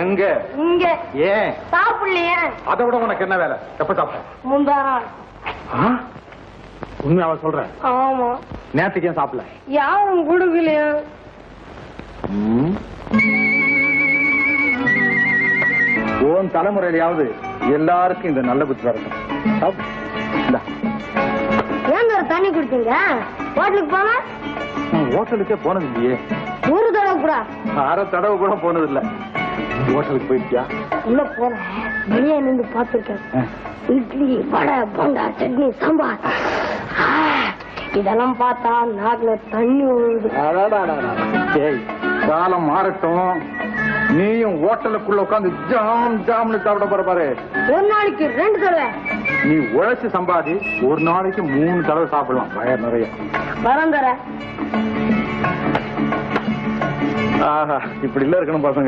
எங்க இங்க ஏன் சாப்பிடலையே? அதை விட உனக்கு என்ன வேலை? எப்ப சாப்பிட்ட? முந்தானா. உண்மையாவ சொல்றேன்? ஆமா. நேத்துக்கு ஏன் சாப்பிடல? யாரும் கொடுக்கலையா? உன் தலைமுறையிலாவது எல்லாருக்கும் இந்த நல்ல புத்தி வரட்டும். ஏன் தண்ணி குடிச்சீங்க? ஹோட்டலுக்கு போன? ஹோட்டலுக்கே போனது இல்லையே. ஒரு தடவை கூட? அரை தடவை கூட போனது இல்ல. ஹோட்டலுக்கு போயிட்டியா? உள்ள போன வெளியே நின்று பார்த்திருக்கேன். இட்லி, வடை, போண்டா, சட்னி, சாம்பார் இதெல்லாம் பார்த்தா நாக்குல தண்ணி விழுது. காலம் மாறட்டும். நீயும் ஹோட்டலுக்குள்ள உட்காந்து ஜாம் ஜாம்னு சாப்பிட போற பாரு. ஒரு நாளைக்கு 2 தடவை. நீ உழைச்சு சம்பாதி ஒரு நாளைக்கு 3 தடவை சாப்பிடலாம். வயர் நிறைய வரம் தர. ஆஹா, இப்படி இல்ல இருக்கணும் பசங்க.